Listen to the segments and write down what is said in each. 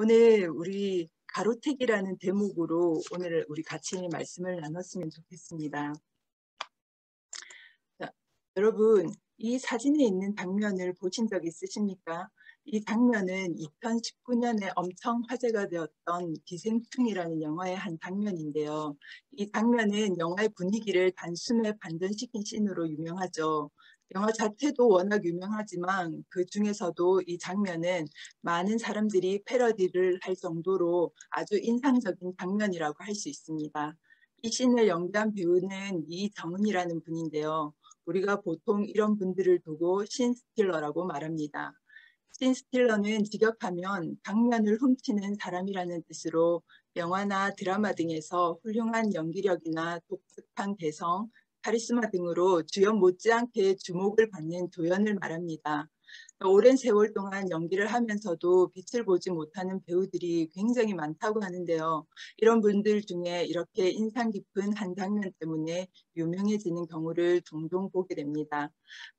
오늘 우리 가로택이라는 대목으로 오늘 우리 같이 말씀을 나눴으면 좋겠습니다. 자, 여러분, 이 사진에 있는 장면을 보신 적 있으십니까? 이 장면은 2019년에 엄청 화제가 되었던 기생충이라는 영화의 한 장면인데요. 이 장면은 영화의 분위기를 단숨에 반전시킨 씬으로 유명하죠. 영화 자체도 워낙 유명하지만 그 중에서도 이 장면은 많은 사람들이 패러디를 할 정도로 아주 인상적인 장면이라고 할 수 있습니다. 이 씬을 연기한 배우는 이정은이라는 분인데요. 우리가 보통 이런 분들을 두고 신스틸러라고 말합니다. 신스틸러는 직역하면 장면을 훔치는 사람이라는 뜻으로 영화나 드라마 등에서 훌륭한 연기력이나 독특한 개성, 카리스마 등으로 주연 못지않게 주목을 받는 조연을 말합니다. 오랜 세월 동안 연기를 하면서도 빛을 보지 못하는 배우들이 굉장히 많다고 하는데요. 이런 분들 중에 이렇게 인상 깊은 한 장면 때문에 유명해지는 경우를 종종 보게 됩니다.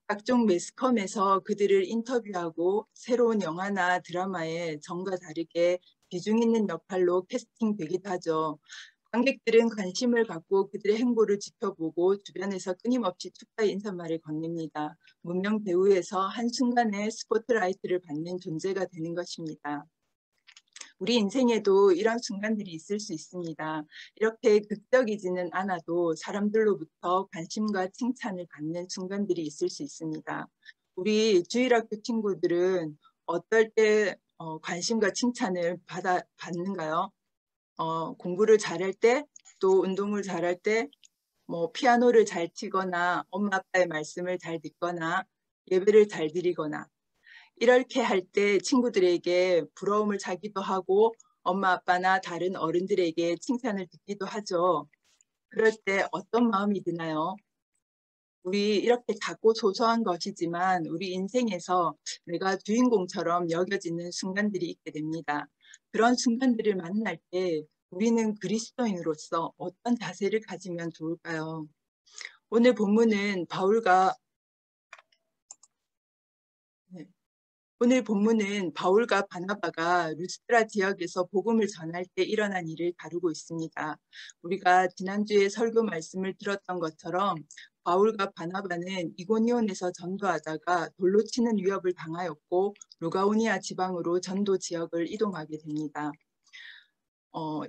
각종 매스컴에서 그들을 인터뷰하고 새로운 영화나 드라마에 정과 다르게 비중 있는 역할로 캐스팅되기도 하죠. 관객들은 관심을 갖고 그들의 행보를 지켜보고 주변에서 끊임없이 축하의 인사말을 건넵니다. 무명 배우에서 한순간에 스포트라이트를 받는 존재가 되는 것입니다. 우리 인생에도 이런 순간들이 있을 수 있습니다. 이렇게 극적이지는 않아도 사람들로부터 관심과 칭찬을 받는 순간들이 있을 수 있습니다. 우리 주일학교 친구들은 어떨 때 관심과 칭찬을 받는가요? 공부를 잘할 때, 또 운동을 잘할 때, 피아노를 잘 치거나 엄마 아빠의 말씀을 잘 듣거나 예배를 잘 드리거나 이렇게 할 때 친구들에게 부러움을 사기도 하고 엄마 아빠나 다른 어른들에게 칭찬을 듣기도 하죠. 그럴 때 어떤 마음이 드나요? 우리 이렇게 작고 소소한 것이지만 우리 인생에서 내가 주인공처럼 여겨지는 순간들이 있게 됩니다. 그런 순간들을 만날 때 우리는 그리스도인으로서 어떤 자세를 가지면 좋을까요? 오늘 본문은 바울과 바나바가 루스드라 지역에서 복음을 전할 때 일어난 일을 다루고 있습니다. 우리가 지난주에 설교 말씀을 들었던 것처럼 바울과 바나바는 이고니온에서 전도하다가 돌로 치는 위협을 당하였고 루가오니아 지방으로 전도 지역을 이동하게 됩니다.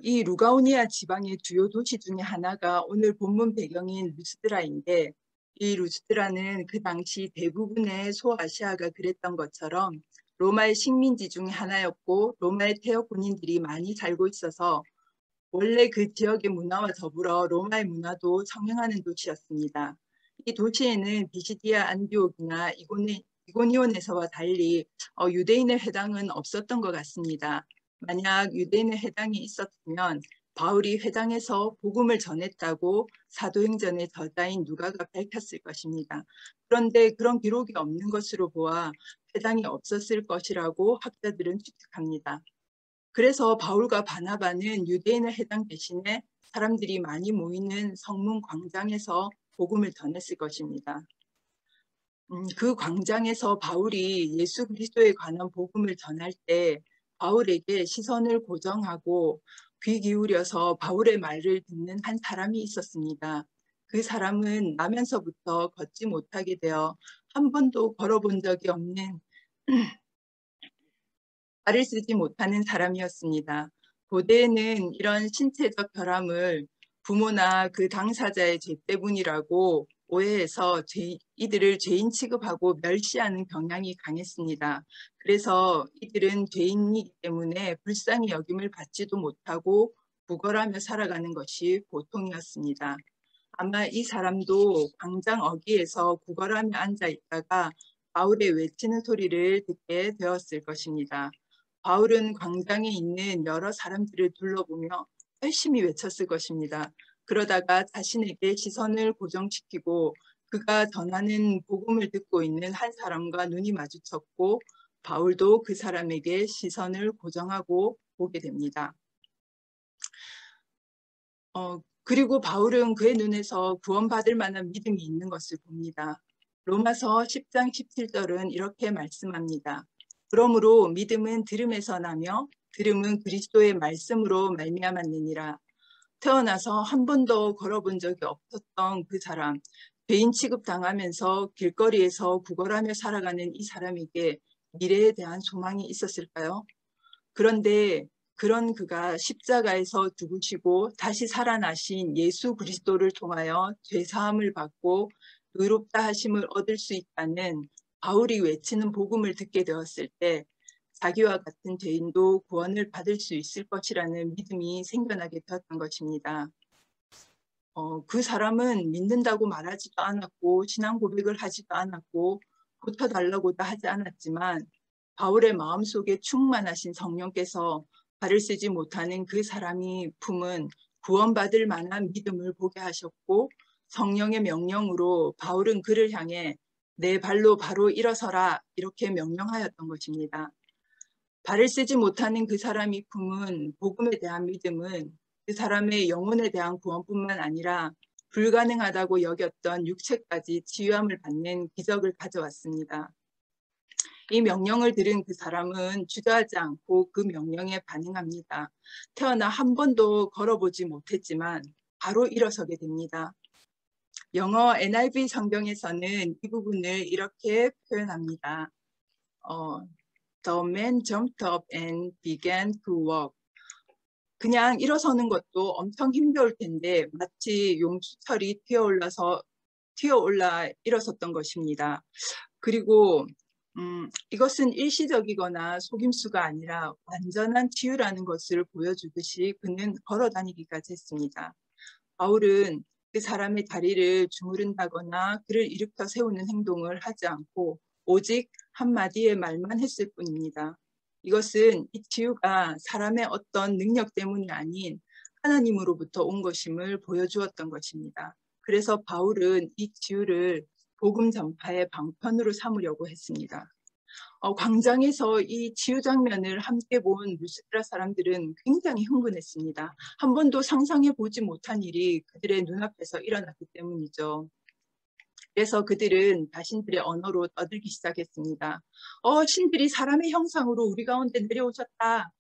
이 루가오니아 지방의 주요 도시 중에 하나가 오늘 본문 배경인 루스드라인데 이 루스드라는 그 당시 대부분의 소아시아가 그랬던 것처럼 로마의 식민지 중에 하나였고 로마의 태역 군인들이 많이 살고 있어서 원래 그 지역의 문화와 더불어 로마의 문화도 성행하는 도시였습니다. 이 도시에는 비시디아 안디옥이나 이고니온에서와 달리 유대인의 회당은 없었던 것 같습니다. 만약 유대인의 회당이 있었으면 바울이 회당에서 복음을 전했다고 사도행전의 저자인 누가가 밝혔을 것입니다. 그런데 그런 기록이 없는 것으로 보아 회당이 없었을 것이라고 학자들은 추측합니다. 그래서 바울과 바나바는 유대인의 회당 대신에 사람들이 많이 모이는 성문 광장에서 복음을 전했을 것입니다. 그 광장에서 바울이 예수 그리스도에 관한 복음을 전할 때 바울에게 시선을 고정하고 귀 기울여서 바울의 말을 듣는 한 사람이 있었습니다. 그 사람은 나면서부터 걷지 못하게 되어 한 번도 걸어본 적이 없는 말을 쓰지 못하는 사람이었습니다. 고대에는 이런 신체적 결함을 부모나 그 당사자의 죄 때문이라고 오해해서 이들을 죄인 취급하고 멸시하는 경향이 강했습니다. 그래서 이들은 죄인이기 때문에 불쌍히 여김을 받지도 못하고 구걸하며 살아가는 것이 보통이었습니다. 아마 이 사람도 광장 어귀에서 구걸하며 앉아 있다가 바울의 외치는 소리를 듣게 되었을 것입니다. 바울은 광장에 있는 여러 사람들을 둘러보며 열심히 외쳤을 것입니다. 그러다가 자신에게 시선을 고정시키고 그가 전하는 복음을 듣고 있는 한 사람과 눈이 마주쳤고 바울도 그 사람에게 시선을 고정하고 보게 됩니다. 그리고 바울은 그의 눈에서 구원받을 만한 믿음이 있는 것을 봅니다. 로마서 10장 17절은 이렇게 말씀합니다. 그러므로 믿음은 들음에서 나며 들음은 그리스도의 말씀으로 말미암았느니라. 태어나서 한 번도 걸어본 적이 없었던 그 사람, 죄인 취급당하면서 길거리에서 구걸하며 살아가는 이 사람에게 미래에 대한 소망이 있었을까요? 그런데 그런 그가 십자가에서 죽으시고 다시 살아나신 예수 그리스도를 통하여 죄사함을 받고 의롭다 하심을 얻을 수 있다는 바울이 외치는 복음을 듣게 되었을 때 자기와 같은 죄인도 구원을 받을 수 있을 것이라는 믿음이 생겨나게 되었던 것입니다. 그 사람은 믿는다고 말하지도 않았고 신앙 고백을 하지도 않았고 고쳐달라고도 하지 않았지만 바울의 마음속에 충만하신 성령께서 발을 쓰지 못하는 그 사람이 품은 구원받을 만한 믿음을 보게 하셨고 성령의 명령으로 바울은 그를 향해 내 발로 바로 일어서라 이렇게 명령하였던 것입니다. 발을 쓰지 못하는 그 사람이 품은 복음에 대한 믿음은 그 사람의 영혼에 대한 구원뿐만 아니라 불가능하다고 여겼던 육체까지 치유함을 받는 기적을 가져왔습니다. 이 명령을 들은 그 사람은 주저하지 않고 그 명령에 반응합니다. 태어나 한 번도 걸어보지 못했지만 바로 일어서게 됩니다. 영어 NIV 성경에서는 이 부분을 이렇게 표현합니다. The man jumped up and began to walk. 그냥 일어서는 것도 엄청 힘겨울 텐데 마치 용수철이 튀어올라 일어섰던 것입니다. 그리고 이것은 일시적이거나 속임수가 아니라 완전한 치유라는 것을 보여주듯이 그는 걸어다니기까지 했습니다. 바울은 그 사람의 다리를 주무른다거나 그를 일으켜 세우는 행동을 하지 않고 오직 한마디의 말만 했을 뿐입니다. 이것은 이 치유가 사람의 어떤 능력 때문이 아닌 하나님으로부터 온 것임을 보여주었던 것입니다. 그래서 바울은 이 치유를 복음 전파의 방편으로 삼으려고 했습니다. 광장에서 이 치유 장면을 함께 본 루스드라 사람들은 굉장히 흥분했습니다. 한 번도 상상해 보지 못한 일이 그들의 눈앞에서 일어났기 때문이죠. 그래서 그들은 자신들의 언어로 떠들기 시작했습니다. 신들이 사람의 형상으로 우리 가운데 내려오셨다.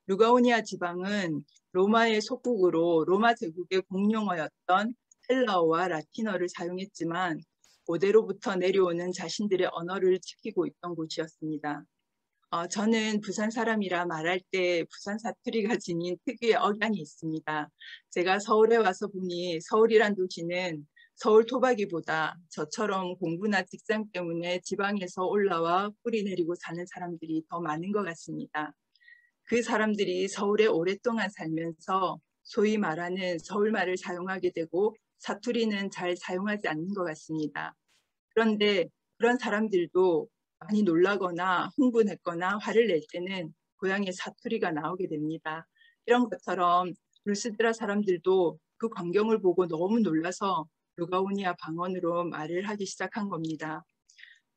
루가오니아 지방은 로마의 속국으로 로마 제국의 공용어였던 헬라어와 라틴어를 사용했지만 고대로부터 내려오는 자신들의 언어를 지키고 있던 곳이었습니다. 저는 부산 사람이라 말할 때 부산 사투리가 지닌 특유의 억양이 있습니다. 제가 서울에 와서 보니 서울이란 도시는 서울 토박이보다 저처럼 공부나 직장 때문에 지방에서 올라와 뿌리 내리고 사는 사람들이 더 많은 것 같습니다. 그 사람들이 서울에 오랫동안 살면서 소위 말하는 서울말을 사용하게 되고 사투리는 잘 사용하지 않는 것 같습니다. 그런데 그런 사람들도 많이 놀라거나 흥분했거나 화를 낼 때는 고향의 사투리가 나오게 됩니다. 이런 것처럼 루스드라 사람들도 그 광경을 보고 너무 놀라서 루가오니아 방언으로 말을 하기 시작한 겁니다.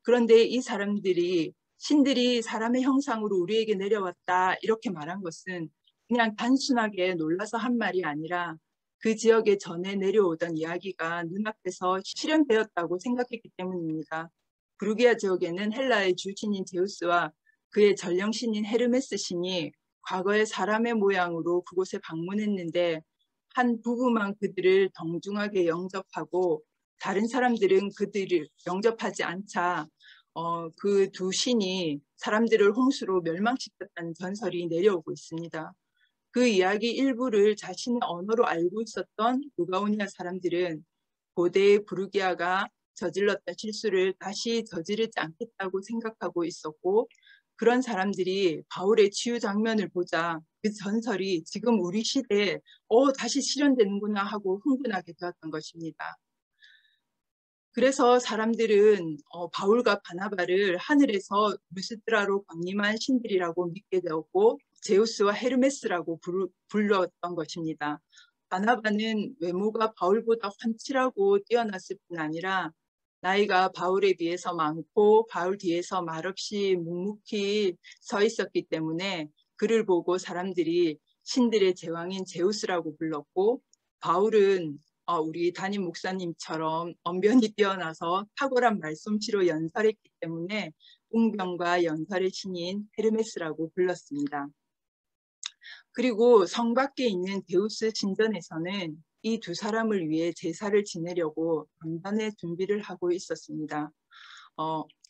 그런데 이 사람들이 신들이 사람의 형상으로 우리에게 내려왔다 이렇게 말한 것은 그냥 단순하게 놀라서 한 말이 아니라 그 지역에 전에 내려오던 이야기가 눈앞에서 실현되었다고 생각했기 때문입니다. 브루기아 지역에는 헬라의 주신인 제우스와 그의 전령신인 헤르메스 신이 과거에 사람의 모양으로 그곳에 방문했는데 한 부부만 그들을 덩중하게 영접하고 다른 사람들은 그들을 영접하지 않자 그 두 신이 사람들을 홍수로 멸망시켰다는 전설이 내려오고 있습니다. 그 이야기 일부를 자신의 언어로 알고 있었던 루가오니아 사람들은 고대의 부르기아가 저질렀던 실수를 다시 저지르지 않겠다고 생각하고 있었고 그런 사람들이 바울의 치유 장면을 보자 그 전설이 지금 우리 시대에 다시 실현되는구나 하고 흥분하게 되었던 것입니다. 그래서 사람들은 바울과 바나바를 하늘에서 루스드라로 강림한 신들이라고 믿게 되었고 제우스와 헤르메스라고 불렀던 것입니다. 바나바는 외모가 바울보다 환칠하고 뛰어났을 뿐 아니라 나이가 바울에 비해서 많고 바울 뒤에서 말없이 묵묵히 서 있었기 때문에 그를 보고 사람들이 신들의 제왕인 제우스라고 불렀고 바울은 우리 담임 목사님처럼 언변이 뛰어나서 탁월한 말솜씨로 연설했기 때문에 웅변과 연설의 신인 헤르메스라고 불렀습니다. 그리고 성 밖에 있는 데우스 신전에서는 이 두 사람을 위해 제사를 지내려고 단번에 준비를 하고 있었습니다.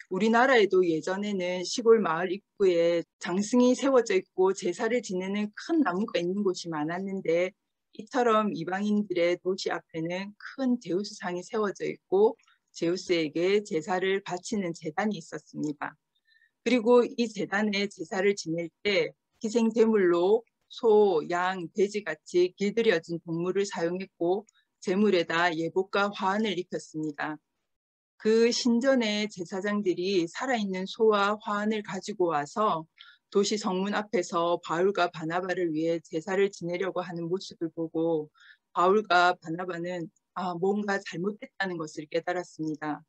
우리나라에도 예전에는 시골 마을 입구에 장승이 세워져 있고 제사를 지내는 큰 나무가 있는 곳이 많았는데, 이처럼 이방인들의 도시 앞에는 큰 제우스상이 세워져 있고 제우스에게 제사를 바치는 제단이 있었습니다. 그리고 이 제단에 제사를 지낼 때 희생 제물로 소, 양, 돼지같이 길들여진 동물을 사용했고 제물에다 예복과 화환을 입혔습니다. 그 신전의 제사장들이 살아있는 소와 화환을 가지고 와서 도시 성문 앞에서 바울과 바나바를 위해 제사를 지내려고 하는 모습을 보고 바울과 바나바는 뭔가 잘못됐다는 것을 깨달았습니다.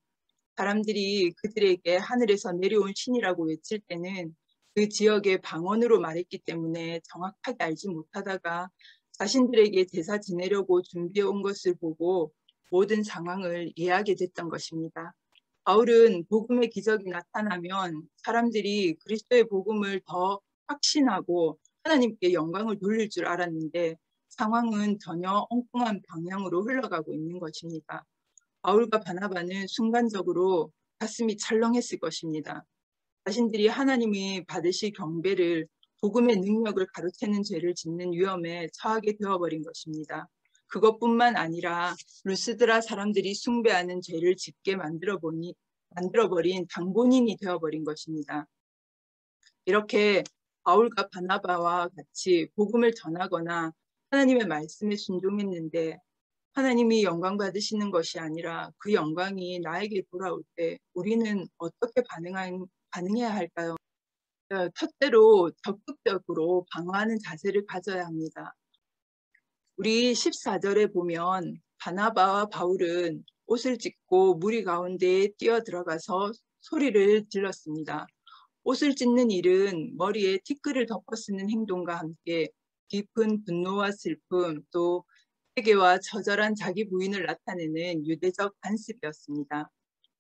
사람들이 그들에게 하늘에서 내려온 신이라고 외칠 때는 그 지역의 방언으로 말했기 때문에 정확하게 알지 못하다가 자신들에게 제사 지내려고 준비해 온 것을 보고 모든 상황을 이해하게 됐던 것입니다. 바울은 복음의 기적이 나타나면 사람들이 그리스도의 복음을 더 확신하고 하나님께 영광을 돌릴 줄 알았는데 상황은 전혀 엉뚱한 방향으로 흘러가고 있는 것입니다. 바울과 바나바는 순간적으로 가슴이 철렁했을 것입니다. 자신들이 하나님이 받으실 경배를, 복음의 능력을 가로채는 죄를 짓는 위험에 처하게 되어버린 것입니다. 그것뿐만 아니라 루스드라 사람들이 숭배하는 죄를 짓게 만들어버린 장본인이 되어버린 것입니다. 이렇게 바울과 바나바와 같이 복음을 전하거나 하나님의 말씀에 순종했는데 하나님이 영광 받으시는 것이 아니라 그 영광이 나에게 돌아올 때 우리는 어떻게 반응해야 할까요? 첫째로 적극적으로 방어하는 자세를 가져야 합니다. 우리 14절에 보면 바나바와 바울은 옷을 찢고 무리 가운데에 뛰어들어가서 소리를 질렀습니다. 옷을 찢는 일은 머리에 티끌을 덮어 쓰는 행동과 함께 깊은 분노와 슬픔, 또 회개와 처절한 자기 부인을 나타내는 유대적 관습이었습니다.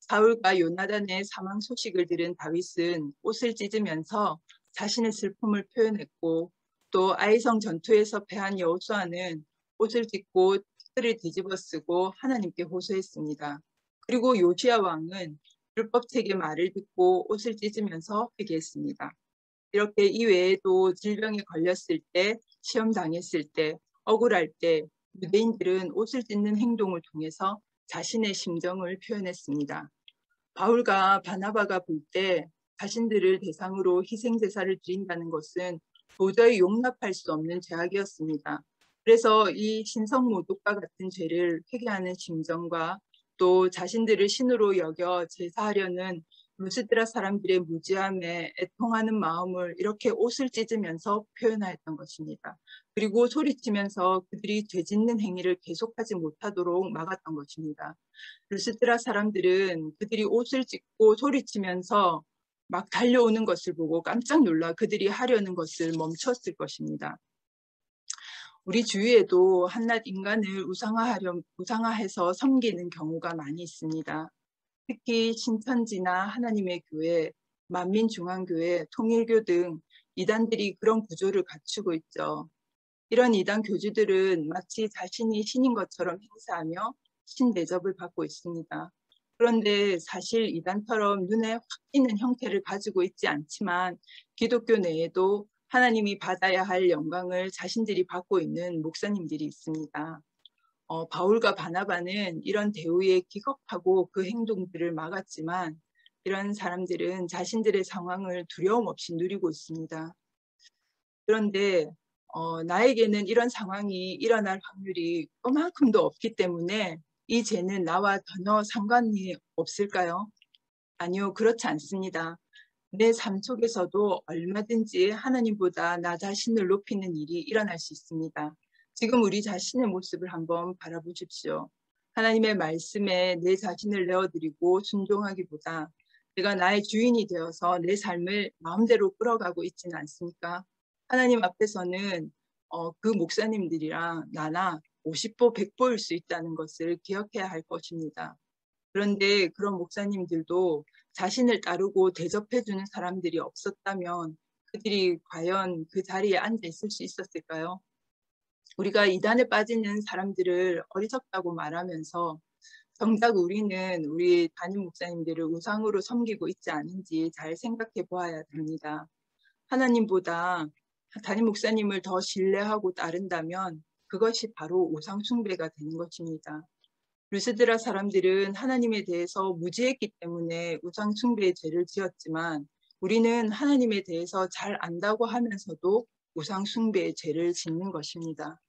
사울과 요나단의 사망 소식을 들은 다윗은 옷을 찢으면서 자신의 슬픔을 표현했고, 또 아이성 전투에서 패한 여호수아는 옷을 찢고 티끌을 뒤집어 쓰고 하나님께 호소했습니다. 그리고 요시야 왕은 율법책의 말을 듣고 옷을 찢으면서 회개했습니다. 이렇게 이외에도 질병에 걸렸을 때, 시험 당했을 때, 억울할 때 유대인들은 옷을 찢는 행동을 통해서 자신의 심정을 표현했습니다. 바울과 바나바가 볼 때 자신들을 대상으로 희생제사를 드린다는 것은 도저히 용납할 수 없는 죄악이었습니다. 그래서 이 신성모독과 같은 죄를 회개하는 심정과 또 자신들을 신으로 여겨 제사하려는 루스드라 사람들의 무지함에 애통하는 마음을 이렇게 옷을 찢으면서 표현하였던 것입니다. 그리고 소리치면서 그들이 죄짓는 행위를 계속하지 못하도록 막았던 것입니다. 루스드라 사람들은 그들이 옷을 찢고 소리치면서 막 달려오는 것을 보고 깜짝 놀라 그들이 하려는 것을 멈췄을 것입니다. 우리 주위에도 한낱 인간을 우상화해서 섬기는 경우가 많이 있습니다. 특히 신천지나 하나님의 교회, 만민중앙교회, 통일교 등 이단들이 그런 구조를 갖추고 있죠. 이런 이단 교주들은 마치 자신이 신인 것처럼 행사하며 신대접을 받고 있습니다. 그런데 사실 이단처럼 눈에 확 띄는 형태를 가지고 있지 않지만 기독교 내에도 하나님이 받아야 할 영광을 자신들이 받고 있는 목사님들이 있습니다. 바울과 바나바는 이런 대우에 기겁하고 그 행동들을 막았지만 이런 사람들은 자신들의 상황을 두려움 없이 누리고 있습니다. 그런데 나에게는 이런 상황이 일어날 확률이 그만큼도 없기 때문에 이 죄는 나와 전혀 상관이 없을까요? 아니요, 그렇지 않습니다. 내 삶 속에서도 얼마든지 하나님보다 나 자신을 높이는 일이 일어날 수 있습니다. 지금 우리 자신의 모습을 한번 바라보십시오. 하나님의 말씀에 내 자신을 내어드리고 순종하기보다 내가 나의 주인이 되어서 내 삶을 마음대로 끌어가고 있지는 않습니까? 하나님 앞에서는 그 목사님들이랑 나나 50보 100보일 수 있다는 것을 기억해야 할 것입니다. 그런데 그런 목사님들도 자신을 따르고 대접해주는 사람들이 없었다면 그들이 과연 그 자리에 앉아 있을 수 있었을까요? 우리가 이단에 빠지는 사람들을 어리석다고 말하면서 정작 우리는 우리 담임 목사님들을 우상으로 섬기고 있지 않은지 잘 생각해 보아야 됩니다. 하나님보다 담임 목사님을 더 신뢰하고 따른다면 그것이 바로 우상 숭배가 되는 것입니다. 루스드라 사람들은 하나님에 대해서 무지했기 때문에 우상 숭배의 죄를 지었지만 우리는 하나님에 대해서 잘 안다고 하면서도 우상 숭배의 죄를 짓는 것입니다.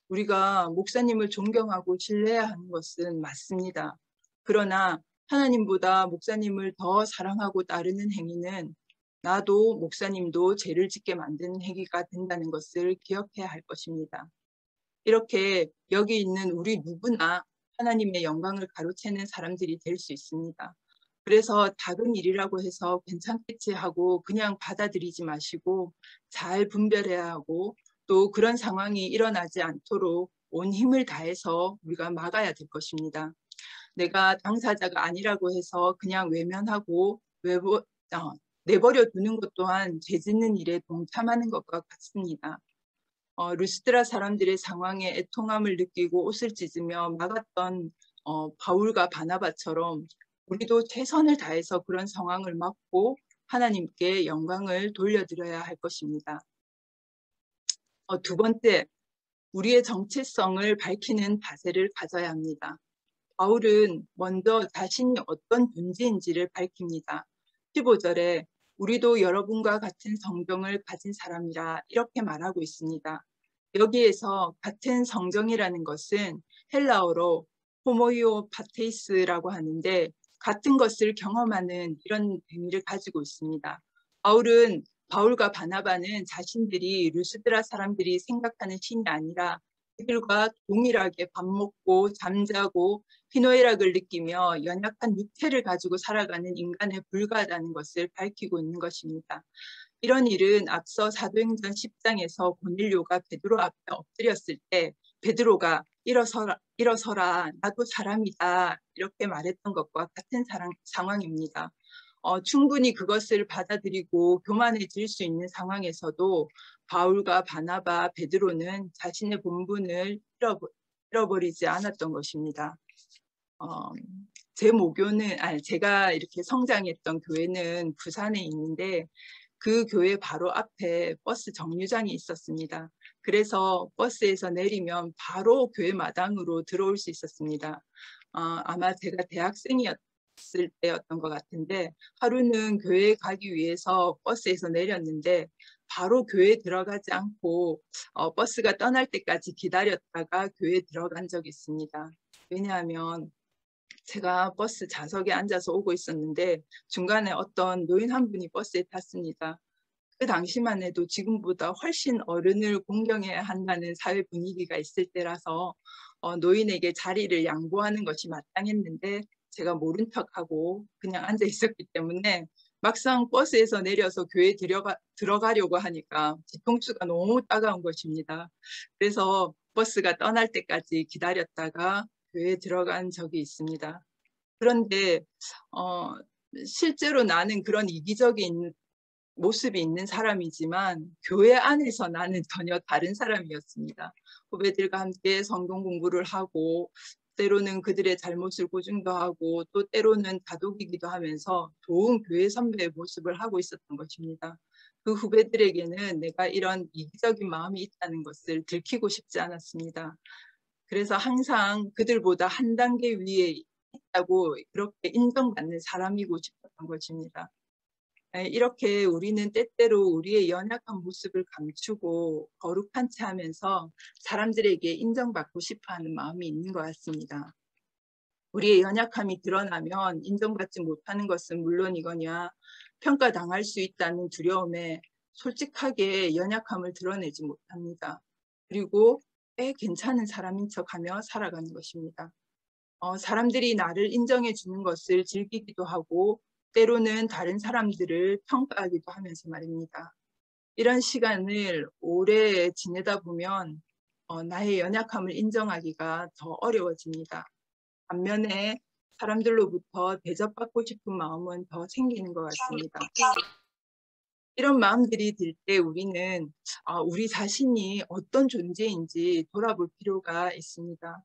우리가 목사님을 존경하고 신뢰해야 하는 것은 맞습니다. 그러나 하나님보다 목사님을 더 사랑하고 따르는 행위는 나도 목사님도 죄를 짓게 만드는 행위가 된다는 것을 기억해야 할 것입니다. 이렇게 여기 있는 우리 누구나 하나님의 영광을 가로채는 사람들이 될 수 있습니다. 그래서 작은 일이라고 해서 괜찮겠지 하고 그냥 받아들이지 마시고 잘 분별해야 하고 또 그런 상황이 일어나지 않도록 온 힘을 다해서 우리가 막아야 될 것입니다. 내가 당사자가 아니라고 해서 그냥 외면하고 내버려 두는 것 또한 죄 짓는 일에 동참하는 것과 같습니다. 루스드라 사람들의 상황에 애통함을 느끼고 옷을 찢으며 막았던 바울과 바나바처럼 우리도 최선을 다해서 그런 상황을 막고 하나님께 영광을 돌려드려야 할 것입니다. 두 번째, 우리의 정체성을 밝히는 자세를 가져야 합니다. 바울은 먼저 자신이 어떤 존재인지를 밝힙니다. 15절에 우리도 여러분과 같은 성경을 가진 사람이라 이렇게 말하고 있습니다. 여기에서 같은 성경이라는 것은 헬라어로 호모이오 파테이스라고 하는데 같은 것을 경험하는 이런 의미를 가지고 있습니다. 바울과 바나바는 자신들이 루스드라 사람들이 생각하는 신이 아니라 그들과 동일하게 밥 먹고 잠자고 희노애락을 느끼며 연약한 육체를 가지고 살아가는 인간에 불과하다는 것을 밝히고 있는 것입니다. 이런 일은 앞서 사도행전 10장에서 고넬료가 베드로 앞에 엎드렸을 때 베드로가 일어서라 나도 사람이다 이렇게 말했던 것과 같은 상황입니다. 충분히 그것을 받아들이고 교만해질 수 있는 상황에서도 바울과 바나바, 베드로는 자신의 본분을 잃어버리지 않았던 것입니다. 제가 이렇게 성장했던 교회는 부산에 있는데 그 교회 바로 앞에 버스 정류장이 있었습니다. 그래서 버스에서 내리면 바로 교회 마당으로 들어올 수 있었습니다. 아마 제가 대학생이었을 때였던 것 같은데 하루는 교회에 가기 위해서 버스에서 내렸는데 바로 교회에 들어가지 않고 버스가 떠날 때까지 기다렸다가 교회에 들어간 적이 있습니다. 왜냐하면 제가 버스 좌석에 앉아서 오고 있었는데 중간에 어떤 노인 한 분이 버스에 탔습니다. 그 당시만 해도 지금보다 훨씬 어른을 공경해야 한다는 사회 분위기가 있을 때라서 노인에게 자리를 양보하는 것이 마땅했는데 제가 모른 척하고 그냥 앉아 있었기 때문에 막상 버스에서 내려서 교회에 들어가려고 하니까 뒤통수가 너무 따가운 것입니다. 그래서 버스가 떠날 때까지 기다렸다가 교회에 들어간 적이 있습니다. 그런데 실제로 나는 그런 이기적인 모습이 있는 사람이지만 교회 안에서 나는 전혀 다른 사람이었습니다. 후배들과 함께 성경 공부를 하고 때로는 그들의 잘못을 고증도 하고 또 때로는 다독이기도 하면서 좋은 교회 선배의 모습을 하고 있었던 것입니다. 그 후배들에게는 내가 이런 이기적인 마음이 있다는 것을 들키고 싶지 않았습니다. 그래서 항상 그들보다 한 단계 위에 있다고 그렇게 인정받는 사람이고 싶었던 것입니다. 이렇게 우리는 때때로 우리의 연약한 모습을 감추고 거룩한 채 하면서 사람들에게 인정받고 싶어하는 마음이 있는 것 같습니다. 우리의 연약함이 드러나면 인정받지 못하는 것은 물론이거니와 평가당할 수 있다는 두려움에 솔직하게 연약함을 드러내지 못합니다. 그리고 괜찮은 사람인 척하며 살아가는 것입니다. 사람들이 나를 인정해 주는 것을 즐기기도 하고 때로는 다른 사람들을 평가하기도 하면서 말입니다. 이런 시간을 오래 지내다 보면 나의 연약함을 인정하기가 더 어려워집니다. 반면에 사람들로부터 대접받고 싶은 마음은 더 생기는 것 같습니다. 이런 마음들이 들 때 우리는 우리 자신이 어떤 존재인지 돌아볼 필요가 있습니다.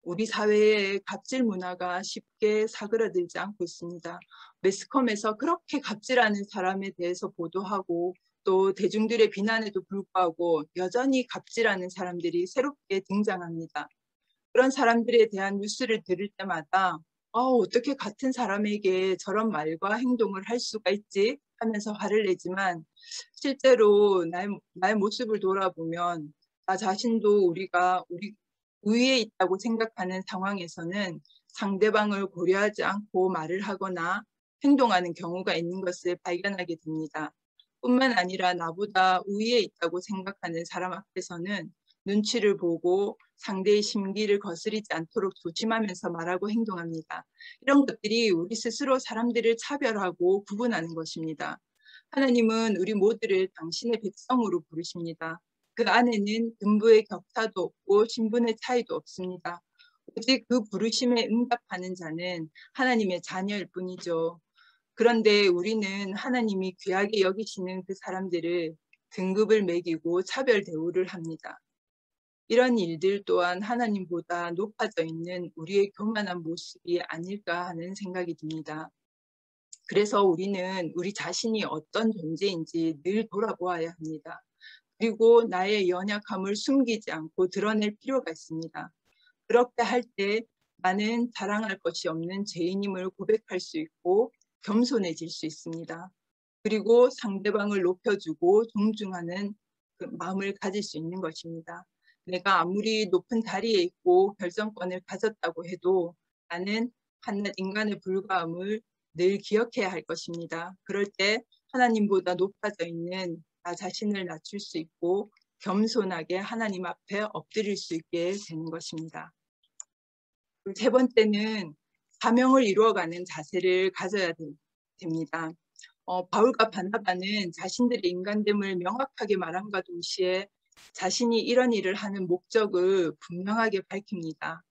우리 사회에 갑질 문화가 쉽게 사그라들지 않고 있습니다. 매스컴에서 그렇게 갑질하는 사람에 대해서 보도하고 또 대중들의 비난에도 불구하고 여전히 갑질하는 사람들이 새롭게 등장합니다. 그런 사람들에 대한 뉴스를 들을 때마다 어떻게 같은 사람에게 저런 말과 행동을 할 수가 있지? 하면서 화를 내지만 실제로 나의 모습을 돌아보면 나 자신도 우리 우위에 있다고 생각하는 상황에서는 상대방을 고려하지 않고 말을 하거나 행동하는 경우가 있는 것을 발견하게 됩니다. 뿐만 아니라 나보다 우위에 있다고 생각하는 사람 앞에서는 눈치를 보고 상대의 심기를 거스르지 않도록 조심하면서 말하고 행동합니다. 이런 것들이 우리 스스로 사람들을 차별하고 구분하는 것입니다. 하나님은 우리 모두를 당신의 백성으로 부르십니다. 그 안에는 등부의 격차도 없고 신분의 차이도 없습니다. 오직 그 부르심에 응답하는 자는 하나님의 자녀일 뿐이죠. 그런데 우리는 하나님이 귀하게 여기시는 그 사람들을 등급을 매기고 차별 대우를 합니다. 이런 일들 또한 하나님보다 높아져 있는 우리의 교만한 모습이 아닐까 하는 생각이 듭니다. 그래서 우리는 우리 자신이 어떤 존재인지 늘 돌아보아야 합니다. 그리고 나의 연약함을 숨기지 않고 드러낼 필요가 있습니다. 그렇게 할 때 나는 자랑할 것이 없는 죄인임을 고백할 수 있고 겸손해질 수 있습니다. 그리고 상대방을 높여주고 존중하는 그 마음을 가질 수 있는 것입니다. 내가 아무리 높은 자리에 있고 결정권을 가졌다고 해도 나는 한낱 인간의 불과함을 늘 기억해야 할 것입니다. 그럴 때 하나님보다 높아져 있는 나 자신을 낮출 수 있고 겸손하게 하나님 앞에 엎드릴 수 있게 되는 것입니다. 세 번째는 사명을 이루어가는 자세를 가져야 됩니다. 바울과 바나바는 자신들의 인간됨을 명확하게 말함과 동시에 자신이 이런 일을 하는 목적을 분명하게 밝힙니다.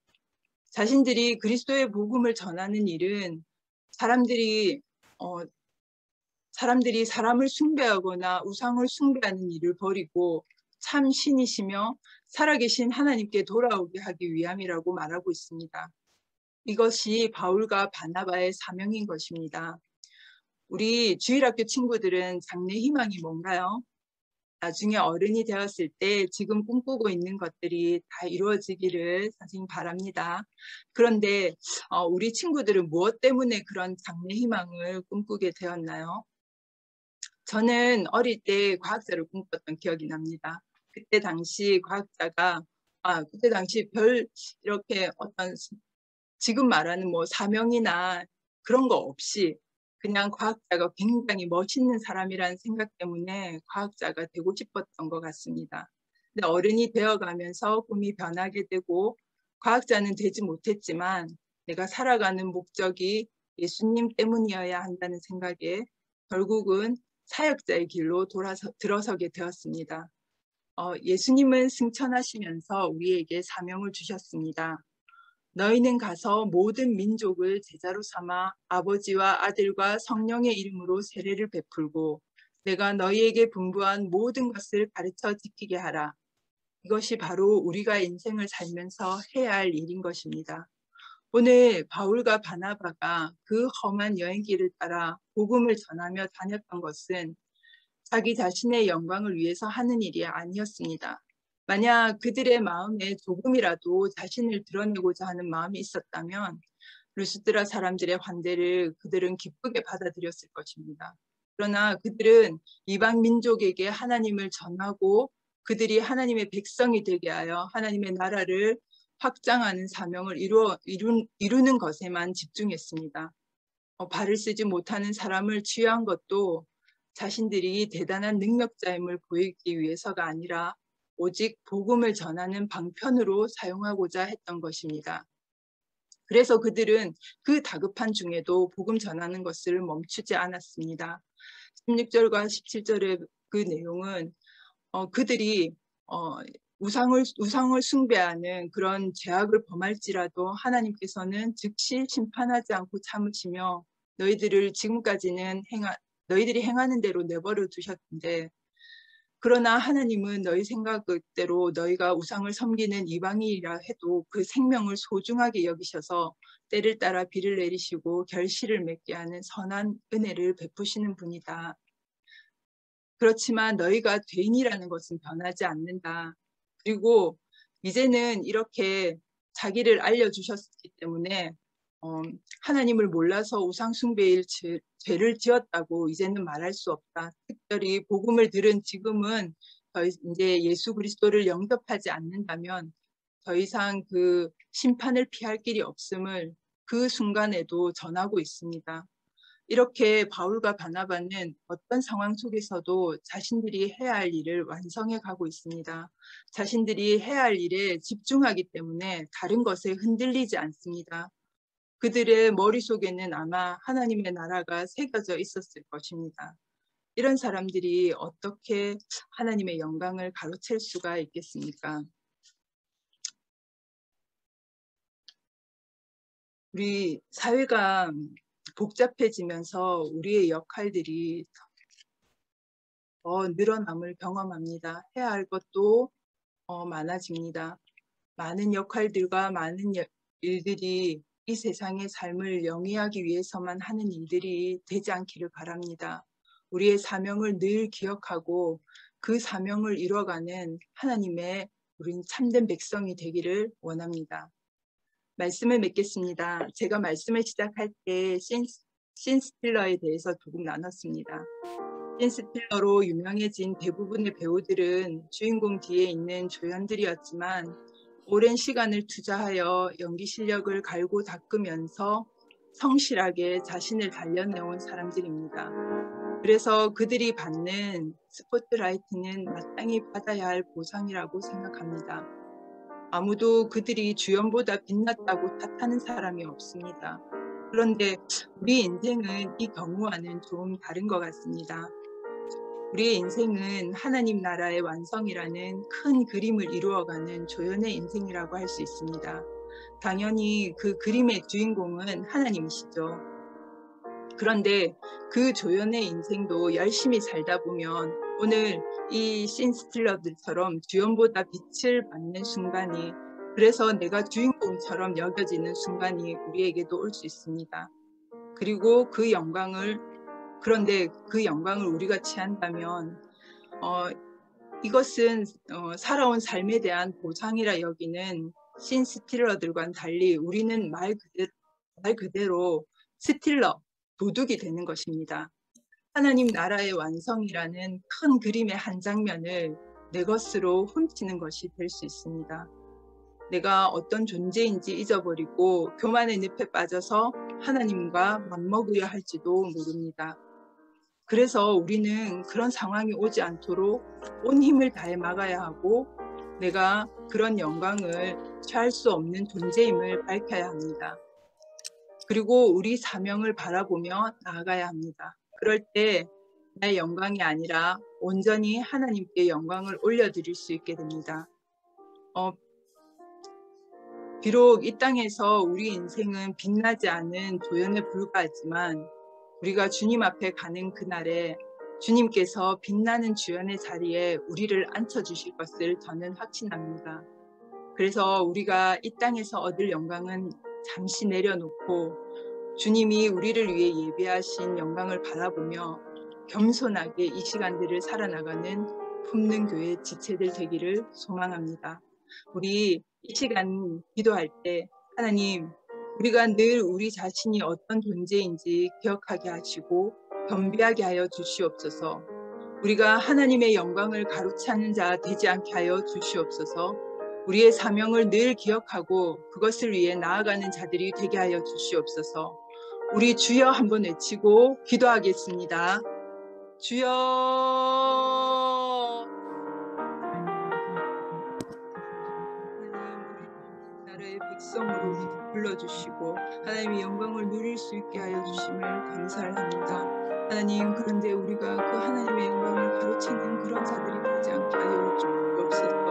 자신들이 그리스도의 복음을 전하는 일은 사람들이 사람을 숭배하거나 우상을 숭배하는 일을 버리고 참 신이시며 살아계신 하나님께 돌아오게 하기 위함이라고 말하고 있습니다. 이것이 바울과 바나바의 사명인 것입니다. 우리 주일학교 친구들은 장래 희망이 뭔가요? 나중에 어른이 되었을 때 지금 꿈꾸고 있는 것들이 다 이루어지기를 선생님 바랍니다. 그런데 우리 친구들은 무엇 때문에 그런 장래 희망을 꿈꾸게 되었나요? 저는 어릴 때 과학자를 꿈꿨던 기억이 납니다. 그때 당시 과학자가 그때 당시 이렇게 어떤 지금 말하는 뭐 사명이나 그런 거 없이 그냥 과학자가 굉장히 멋있는 사람이라는 생각 때문에 과학자가 되고 싶었던 것 같습니다. 근데 어른이 되어가면서 꿈이 변하게 되고 과학자는 되지 못했지만 내가 살아가는 목적이 예수님 때문이어야 한다는 생각에 결국은 사역자의 길로 들어서게 되었습니다. 예수님은 승천하시면서 우리에게 사명을 주셨습니다. 너희는 가서 모든 민족을 제자로 삼아 아버지와 아들과 성령의 이름으로 세례를 베풀고 내가 너희에게 분부한 모든 것을 가르쳐 지키게 하라. 이것이 바로 우리가 인생을 살면서 해야 할 일인 것입니다. 오늘 바울과 바나바가 그 험한 여행길을 따라 복음을 전하며 다녔던 것은 자기 자신의 영광을 위해서 하는 일이 아니었습니다. 만약 그들의 마음에 조금이라도 자신을 드러내고자 하는 마음이 있었다면 루스드라 사람들의 환대를 그들은 기쁘게 받아들였을 것입니다. 그러나 그들은 이방 민족에게 하나님을 전하고 그들이 하나님의 백성이 되게 하여 하나님의 나라를 확장하는 사명을 이루는 것에만 집중했습니다. 발을 쓰지 못하는 사람을 취한 것도 자신들이 대단한 능력자임을 보이기 위해서가 아니라 오직 복음을 전하는 방편으로 사용하고자 했던 것입니다. 그래서 그들은 그 다급한 중에도 복음 전하는 것을 멈추지 않았습니다. 16절과 17절의 그 내용은 그들이 우상을 숭배하는 그런 죄악을 범할지라도 하나님께서는 즉시 심판하지 않고 참으시며 너희들을 지금까지는 너희들이 행하는 대로 내버려 두셨는데 그러나 하나님은 너희 생각대로 너희가 우상을 섬기는 이방인이라 해도 그 생명을 소중하게 여기셔서 때를 따라 비를 내리시고 결실을 맺게 하는 선한 은혜를 베푸시는 분이다. 그렇지만 너희가 죄인이라는 것은 변하지 않는다. 그리고 이제는 이렇게 자기를 알려주셨기 때문에 하나님을 몰라서 우상 숭배일 죄를 지었다고 이제는 말할 수 없다. 특별히 복음을 들은 지금은 이제 예수 그리스도를 영접하지 않는다면 더 이상 그 심판을 피할 길이 없음을 그 순간에도 전하고 있습니다. 이렇게 바울과 바나바는 어떤 상황 속에서도 자신들이 해야 할 일을 완성해 가고 있습니다. 자신들이 해야 할 일에 집중하기 때문에 다른 것에 흔들리지 않습니다. 그들의 머릿속에는 아마 하나님의 나라가 새겨져 있었을 것입니다. 이런 사람들이 어떻게 하나님의 영광을 가로챌 수가 있겠습니까? 우리 사회가 복잡해지면서 우리의 역할들이 더 늘어남을 경험합니다. 해야 할 것도 많아집니다. 많은 역할들과 많은 일들이 이 세상의 삶을 영위하기 위해서만 하는 일들이 되지 않기를 바랍니다. 우리의 사명을 늘 기억하고 그 사명을 이뤄가는 하나님의 우린 참된 백성이 되기를 원합니다. 말씀을 맺겠습니다. 제가 말씀을 시작할 때 신 스틸러에 대해서 조금 나눴습니다. 신 스틸러로 유명해진 대부분의 배우들은 주인공 뒤에 있는 조연들이었지만 오랜 시간을 투자하여 연기 실력을 갈고 닦으면서 성실하게 자신을 단련해온 사람들입니다. 그래서 그들이 받는 스포트라이트는 마땅히 받아야 할 보상이라고 생각합니다. 아무도 그들이 주연보다 빛났다고 탓하는 사람이 없습니다. 그런데 우리 인생은 이 경우와는 좀 다른 것 같습니다. 우리의 인생은 하나님 나라의 완성이라는 큰 그림을 이루어가는 조연의 인생이라고 할 수 있습니다. 당연히 그 그림의 주인공은 하나님이시죠. 그런데 그 조연의 인생도 열심히 살다 보면 오늘 이 신 스틸러들처럼 주연보다 빛을 받는 순간이, 그래서 내가 주인공처럼 여겨지는 순간이 우리에게도 올 수 있습니다. 그리고 그런데 그 영광을 우리가 취한다면 이것은 살아온 삶에 대한 보상이라 여기는 신 스틸러들과는 달리 우리는 말 그대로 스틸러, 도둑이 되는 것입니다. 하나님 나라의 완성이라는 큰 그림의 한 장면을 내 것으로 훔치는 것이 될 수 있습니다. 내가 어떤 존재인지 잊어버리고 교만의 늪에 빠져서 하나님과 맞먹으려 할지도 모릅니다. 그래서 우리는 그런 상황이 오지 않도록 온 힘을 다해 막아야 하고 내가 그런 영광을 취할 수 없는 존재임을 밝혀야 합니다. 그리고 우리 사명을 바라보며 나아가야 합니다. 그럴 때 나의 영광이 아니라 온전히 하나님께 영광을 올려드릴 수 있게 됩니다. 비록 이 땅에서 우리 인생은 빛나지 않은 조연에 불과하지만 우리가 주님 앞에 가는 그날에 주님께서 빛나는 주연의 자리에 우리를 앉혀주실 것을 저는 확신합니다. 그래서 우리가 이 땅에서 얻을 영광은 잠시 내려놓고 주님이 우리를 위해 예비하신 영광을 바라보며 겸손하게 이 시간들을 살아나가는 품는 교회 지체들 되기를 소망합니다. 우리 이 시간 기도할 때 하나님, 우리가 늘 우리 자신이 어떤 존재인지 기억하게 하시고 겸비하게 하여 주시옵소서. 우리가 하나님의 영광을 가로채는 자 되지 않게 하여 주시옵소서. 우리의 사명을 늘 기억하고 그것을 위해 나아가는 자들이 되게 하여 주시옵소서. 우리 주여 한번 외치고 기도하겠습니다. 주여! 나라의 백성으로 불러주시고 하나님의 영광을 누릴 수 있게 하여 주심을 감사를 합니다. 하나님, 그런데 우리가 그 하나님의 영광을 가로채는 그런 자들이 되지 않게 하여 주옵소서.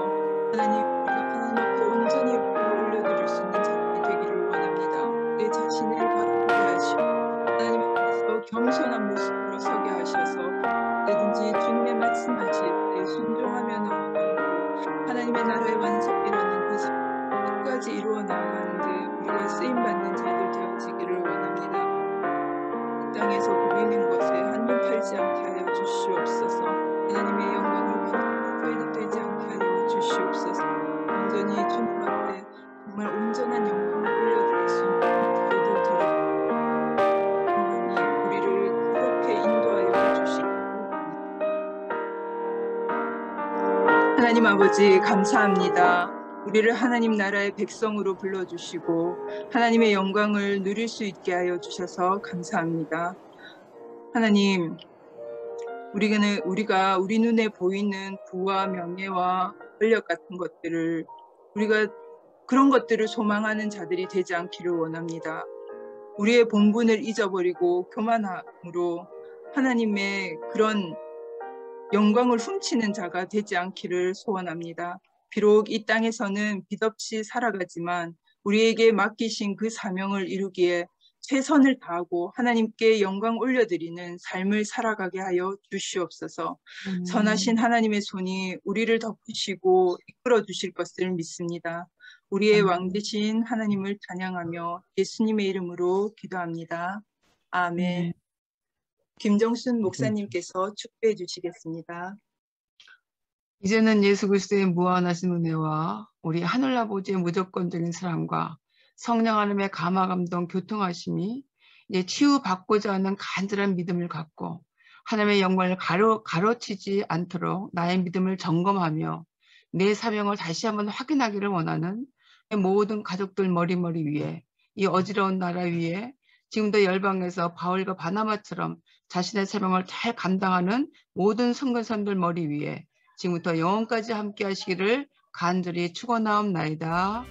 하나님, 우리가 하나님께 온전히 올려드릴 수 있는 자들이 되기를 원합니다. 내 자신을 바라보게 하시고 하나님 앞에서 겸손한 모습으로 서게 하시고 하나님 아버지 감사합니다. 우리를 하나님 나라의 백성으로 불러주시고 하나님의 영광을 누릴 수 있게 하여 주셔서 감사합니다. 하나님, 우리가 우리 눈에 보이는 부와 명예와 권력 같은 것들을 우리가 그런 것들을 소망하는 자들이 되지 않기를 원합니다. 우리의 본분을 잊어버리고 교만함으로 하나님의 그런 영광을 훔치는 자가 되지 않기를 소원합니다. 비록 이 땅에서는 빚없이 살아가지만 우리에게 맡기신 그 사명을 이루기에 최선을 다하고 하나님께 영광 올려드리는 삶을 살아가게 하여 주시옵소서. 선하신 하나님의 손이 우리를 덮으시고 이끌어 주실 것을 믿습니다. 우리의 왕 되신 하나님을 찬양하며 예수님의 이름으로 기도합니다. 아멘. 김정순 목사님께서 축도해 주시겠습니다. 이제는 예수 그리스도의 무한하신 은혜와 우리 하늘 아버지의 무조건적인 사랑과 성령 하나님의 감화 감동 교통하심이 이제 치유받고자 하는 간절한 믿음을 갖고 하나님의 영광을 가로치지 않도록 나의 믿음을 점검하며 내 사명을 다시 한번 확인하기를 원하는 모든 가족들 머리 위에 이 어지러운 나라 위에 지금도 열방에서 바울과 바나바처럼 자신의 사명을 잘 감당하는 모든 선교사님들 머리 위에 지금부터 영원까지 함께 하시기를 간절히 축원하옵나이다.